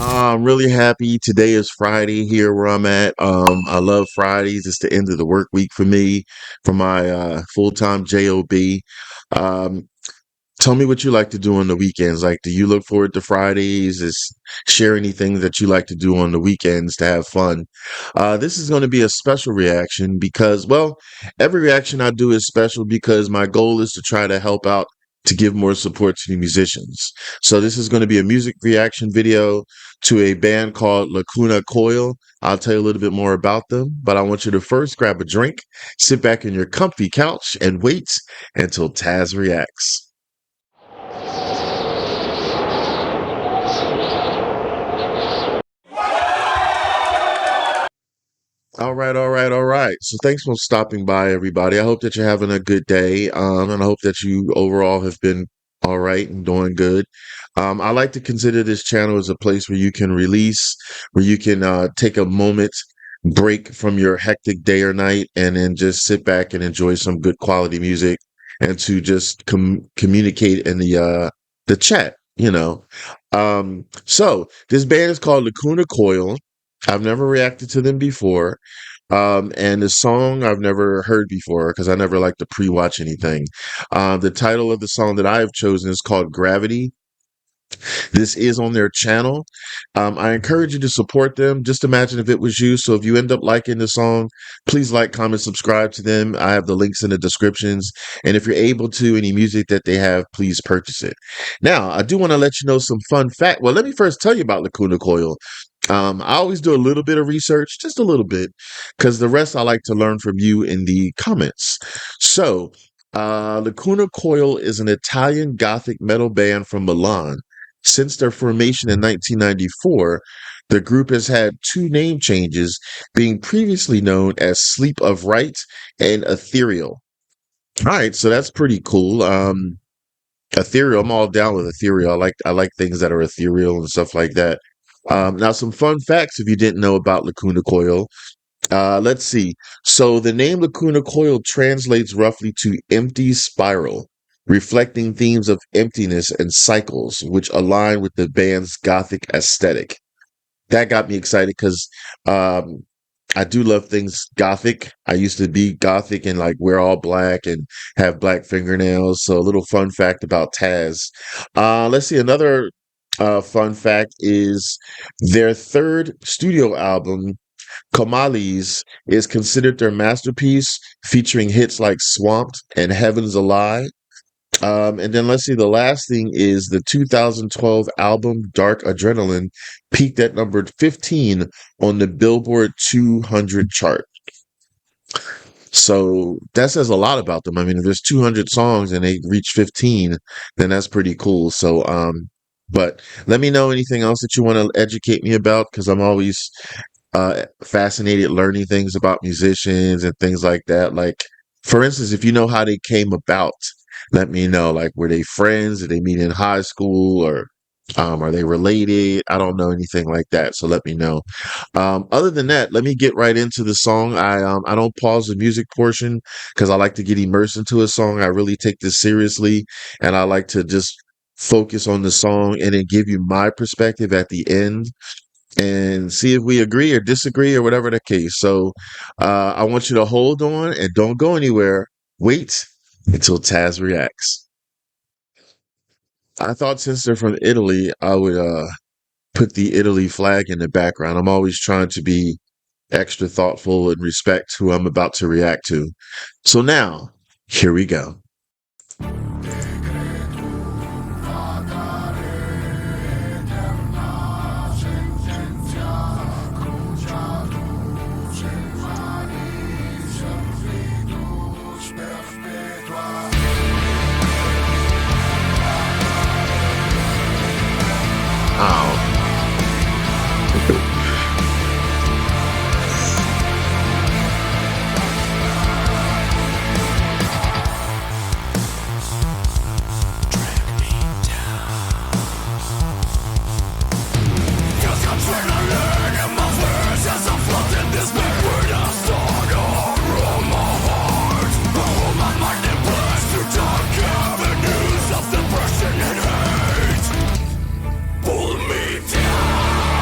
I'm really happy. Today is Friday here where I'm at. I love Fridays. It's the end of the work week for me, for my full-time job. Um, Tell me what you like to do on the weekends. Like, do you look forward to Fridays? Share anything that you like to do on the weekends to have fun. This is going to be a special reaction because, well, every reaction I do is special because my goal is to try to help out to give more support to the musicians. So this is going to be a music reaction video to a band called Lacuna Coil. I'll tell you a little bit more about them, but I want you to first grab a drink, sit back in your comfy couch, and wait until Tazzz reacts. All right, all right, all right. So thanks for stopping by, everybody. I hope that you're having a good day. And I hope that you overall have been all right and doing good. I like to consider this channel as a place where you can release, where you can take a moment, break from your hectic day or night, and then just sit back and enjoy some good quality music, and to just communicate in the chat. So this band is called Lacuna Coil. I've never reacted to them before. And the song I've never heard before because I never like to pre-watch anything. The title of the song that I have chosen is called Gravity. This is on their channel. I encourage you to support them. Just imagine if it was you. So if you end up liking the song, please like, comment, subscribe to them. I have the links in the descriptions. And if you're able to, any music that they have, please purchase it. Now, I do want to let you know some fun fact. Well, let me first tell you about Lacuna Coil. I always do a little bit of research, just a little bit, because the rest I like to learn from you in the comments. So, Lacuna Coil is an Italian Gothic metal band from Milan. Since their formation in 1994, the group has had two name changes, being previously known as Sleep of Right and Ethereal. All right, so that's pretty cool. Ethereal, I'm all down with ethereal. I like things that are ethereal and stuff like that. Now, some fun facts if you didn't know about Lacuna Coil. Let's see. So the name Lacuna Coil translates roughly to empty spiral, reflecting themes of emptiness and cycles, which align with the band's Gothic aesthetic. That got me excited because um, I do love things Gothic. I used to be Gothic and like wear all black and have black fingernails. So a little fun fact about Tazzz. Let's see. Another fun fact is their third studio album, Kamali's, is considered their masterpiece, featuring hits like Swamped and Heaven's a Lie. And then let's see, the last thing is the 2012 album Dark Adrenaline peaked at number 15 on the Billboard 200 chart. So that says a lot about them. I mean, if there's 200 songs and they reach 15, then that's pretty cool. So, but let me know anything else that you want to educate me about because I'm always fascinated learning things about musicians and things like that. Like, for instance, if you know how they came about, let me know. Like, were they friends? Did they meet in high school, or are they related? I don't know anything like that, so let me know. Other than that, let me get right into the song. I don't pause the music portion because I like to get immersed into a song. I really take this seriously, and I like to just focus on the song and then give you my perspective at the end and see if we agree or disagree or whatever the case. So I want you to hold on and don't go anywhere. Wait until Tazzz reacts. I thought since they're from Italy, I would put the Italy flag in the background. I'm always trying to be extra thoughtful and respect who I'm about to react to. So now, here we go. Oh. Pull me down.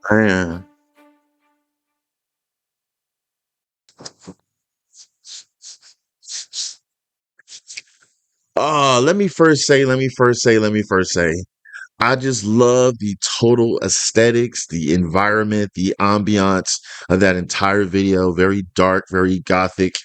Man. Let me first say, I just love the total aesthetics, the environment, the ambiance of that entire video. Very dark, very gothic.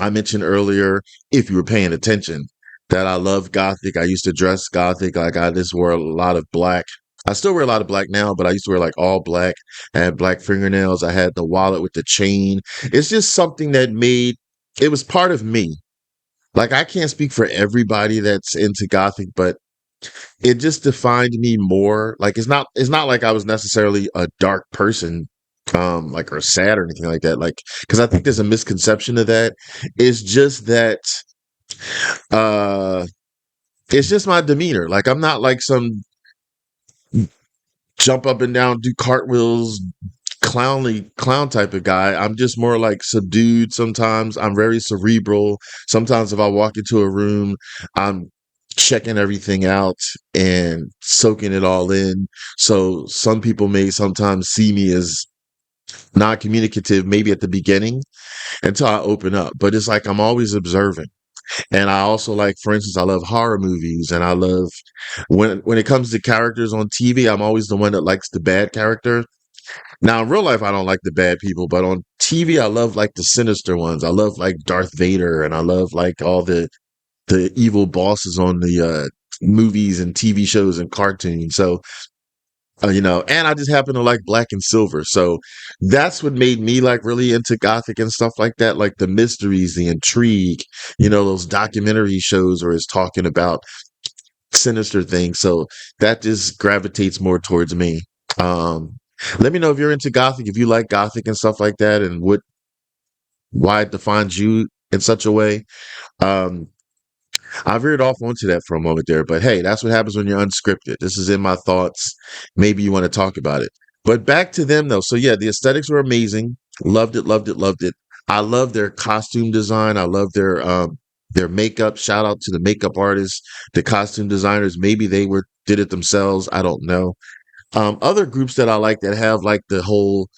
I mentioned earlier, if you were paying attention, that I love gothic. I used to dress gothic. Like I just wore a lot of black. I still wear a lot of black now, but I used to wear like all black. I had black fingernails. I had the wallet with the chain. It's just something that made it was part of me. Like I can't speak for everybody that's into gothic, but it just defined me more. Like it's not like I was necessarily a dark person, like or sad or anything like that. Like because I think there's a misconception of that. It's just that uh it's just my demeanor. Like I'm not like some jump up and down, do cartwheels, clown type of guy. I'm just more like subdued sometimes. I'm very cerebral. Sometimes if I walk into a room, I'm checking everything out and soaking it all in. So some people may sometimes see me as non-communicative maybe at the beginning until I open up. But it's like I'm always observing. And I also like, for instance, I love horror movies and I love when it comes to characters on TV, I'm always the one that likes the bad character. Now, in real life, I don't like the bad people, but on TV, I love like the sinister ones. I love like Darth Vader, and I love like all the evil bosses on the movies and TV shows and cartoons. So, and I just happen to like black and silver. So that's what made me like really into gothic and stuff like that, like the mysteries, the intrigue. Those documentary shows where it's talking about sinister things. So that just gravitates more towards me. Um, Let me know if you're into gothic, if you like gothic and stuff like that, and why it defines you in such a way. Um, I veered off onto that for a moment there, but hey, that's what happens when you're unscripted. This is in my thoughts. Maybe you want to talk about it. But back to them though. So yeah, the aesthetics were amazing. Loved it, loved it, loved it. I love their costume design. I love their makeup. Shout out to the makeup artists, the costume designers. Maybe they were did it themselves. I don't know. Other groups that I like that have like the whole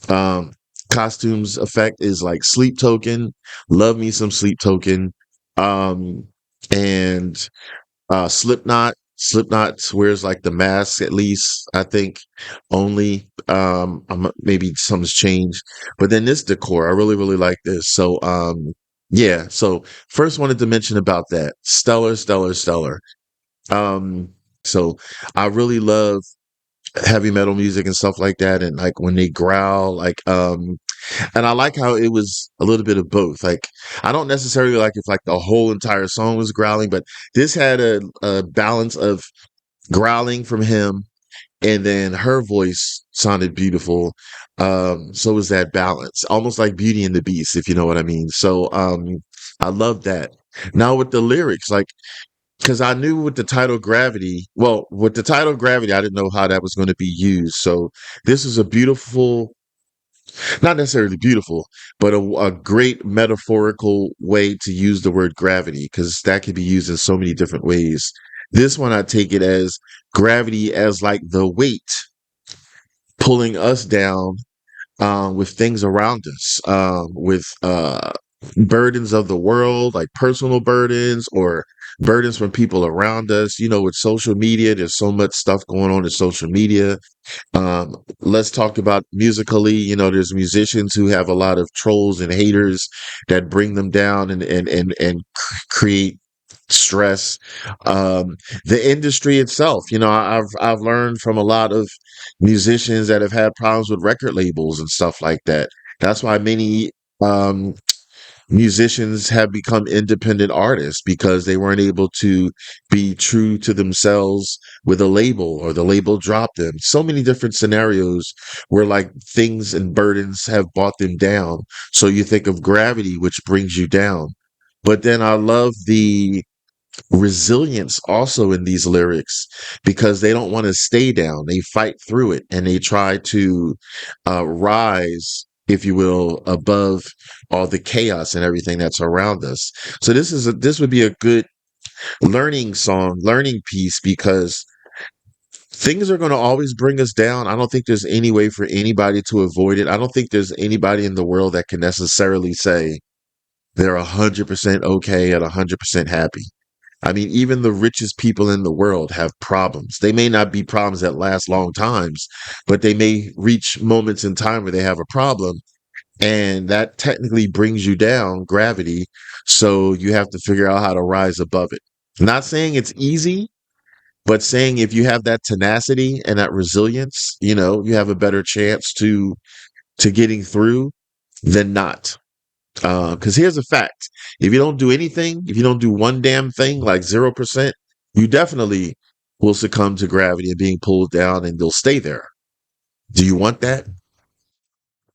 um, costumes effect is like Sleep Token. Love me some Sleep Token. Um, and Slipknot. Slipknot wears like the mask at least, I think, only. Maybe something's changed. But then this decor, I really, really like this. So yeah. So first wanted to mention about that. Stellar, stellar, stellar. Um, so I really love heavy metal music and stuff like that, and like when they growl, like and I like how it was a little bit of both. Like I don't necessarily like if like the whole entire song was growling, but this had a balance of growling from him, and then her voice sounded beautiful. So was that balance, almost like Beauty and the Beast, if you know what I mean. So I love that. Now with the lyrics, like because I knew with the title Gravity, well, with the title Gravity, I didn't know how that was going to be used. So this is a beautiful, not necessarily beautiful, but a great metaphorical way to use the word gravity because that can be used in so many different ways. This one, I take it as gravity as like the weight pulling us down with things around us, with burdens of the world, like personal burdens or burdens from people around us. With social media, there's so much stuff going on in social media. Let's talk about musically. There's musicians who have a lot of trolls and haters that bring them down and create stress. The industry itself, I've learned from a lot of musicians that have had problems with record labels and stuff like that. That's why many um, musicians have become independent artists because they weren't able to be true to themselves with a label or the label dropped them. So many different scenarios where like things and burdens have brought them down. So you think of gravity, which brings you down. But then I love the resilience also in these lyrics because they don't want to stay down. They fight through it and they try to rise, if you will, above all the chaos and everything that's around us. So this would be a good learning song, learning piece because things are going to always bring us down. I don't think there's any way for anybody to avoid it. I don't think there's anybody in the world that can necessarily say they're 100% okay and 100% happy. I mean, even the richest people in the world have problems. They may not be problems that last long times, but they may reach moments in time where they have a problem. And that technically brings you down, gravity. So you have to figure out how to rise above it. Not saying it's easy, but saying if you have that tenacity and that resilience, you have a better chance to getting through than not. Because here's a fact: if you don't do anything, if you don't do one damn thing, like 0%, you definitely will succumb to gravity and being pulled down, and you'll stay there. Do you want that?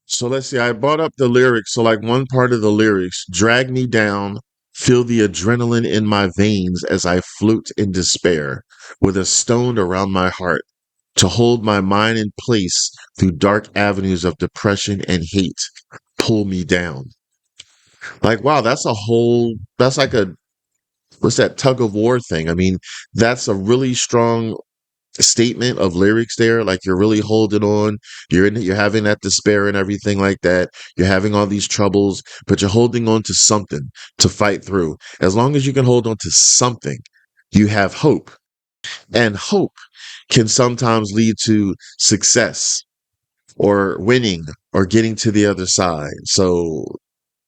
So let's see. I brought up the lyrics. So like one part of the lyrics: drag me down, feel the adrenaline in my veins as I float in despair, with a stone around my heart to hold my mind in place through dark avenues of depression and hate. Pull me down. Like, wow, that's like what's that tug of war thing? I mean, that's a really strong statement of lyrics there. Like you're really holding on. You're having that despair and everything like that. You're having all these troubles, but you're holding on to something to fight through. As long as you can hold on to something, you have hope. And hope can sometimes lead to success or winning or getting to the other side. So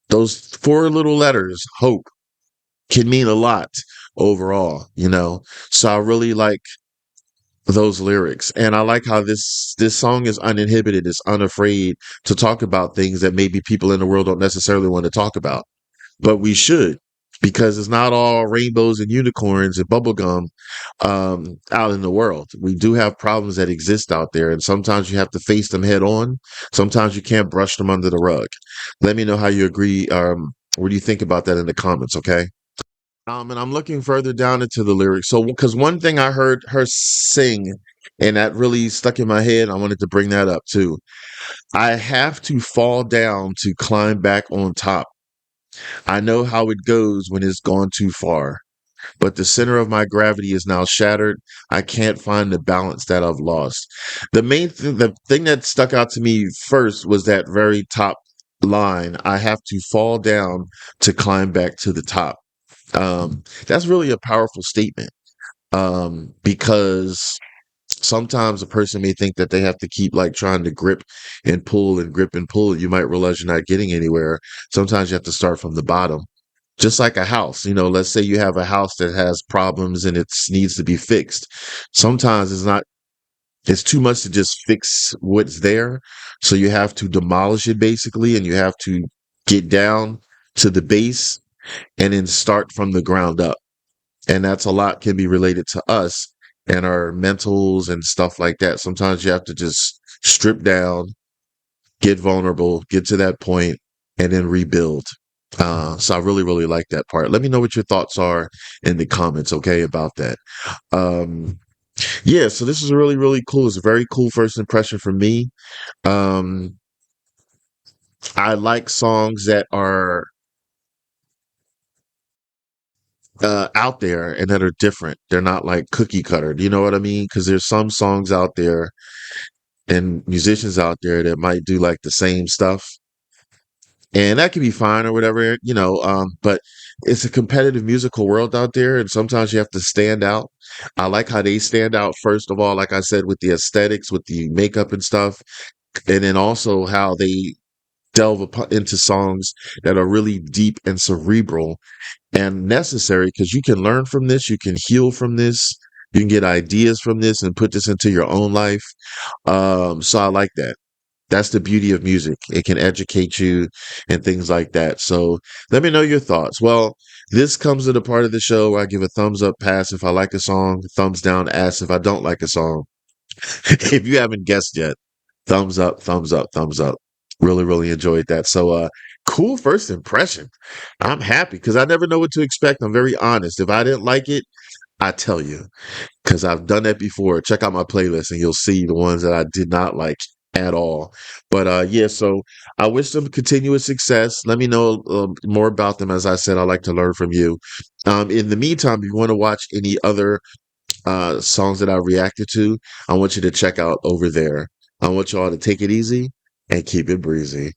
those four little letters, hope, can mean a lot overall. So I really like those lyrics. And I like how this song is uninhibited, it's unafraid to talk about things that maybe people in the world don't necessarily want to talk about. But we should, because it's not all rainbows and unicorns and bubblegum out in the world. We do have problems that exist out there, and sometimes you have to face them head on. Sometimes you can't brush them under the rug. Let me know how you agree. What do you think about that in the comments? Okay. And I'm looking further down into the lyrics. So, because one thing I heard her sing, and that really stuck in my head, I wanted to bring that up too. I have to fall down to climb back on top. I know how it goes when it's gone too far, but the center of my gravity is now shattered. I can't find the balance that I've lost. The thing that stuck out to me first was that very top line. I have to fall down to climb back to the top. That's really a powerful statement. Because sometimes a person may think that they have to keep like trying to grip and pull and grip and pull. You might realize you're not getting anywhere. Sometimes you have to start from the bottom. Just like a house, let's say you have a house that has problems and it needs to be fixed. Sometimes it's too much to just fix what's there. So you have to demolish it basically, and you have to get down to the base and then start from the ground up. And that's a lot can be related to us and our mentals and stuff like that. Sometimes you have to just strip down, get vulnerable, get to that point, and then rebuild. So I really, really like that part. Let me know what your thoughts are in the comments, okay, about that. Um, yeah, so this is really, really cool. It's a very cool first impression for me. Um, I like songs that are out there and that are different. They're not like cookie cutter. Do you know what I mean? Because there's some songs out there and musicians out there that might do like the same stuff, and that can be fine or whatever. But it's a competitive musical world out there, and sometimes you have to stand out. I like how they stand out, first of all, like I said, with the aesthetics, with the makeup and stuff, and then also how they into songs that are really deep and cerebral and necessary, because you can learn from this, you can heal from this, you can get ideas from this and put this into your own life. So I like that. That's the beauty of music. It can educate you and things like that. So let me know your thoughts. Well, this comes to the part of the show where I give a thumbs up pass if I like a song, thumbs down ass if I don't like a song. If you haven't guessed yet, thumbs up, thumbs up, thumbs up. Really, really enjoyed that. So cool first impression. I'm happy because I never know what to expect. I'm very honest. If I didn't like it, I tell you, because I've done that before. Check out my playlist and you'll see the ones that I did not like at all. But yeah, so I wish them continuous success. Let me know more about them. As I said, I like to learn from you. In the meantime, if you want to watch any other songs that I reacted to, I want you to check out over there. I want y'all to take it easy and keep it breezy.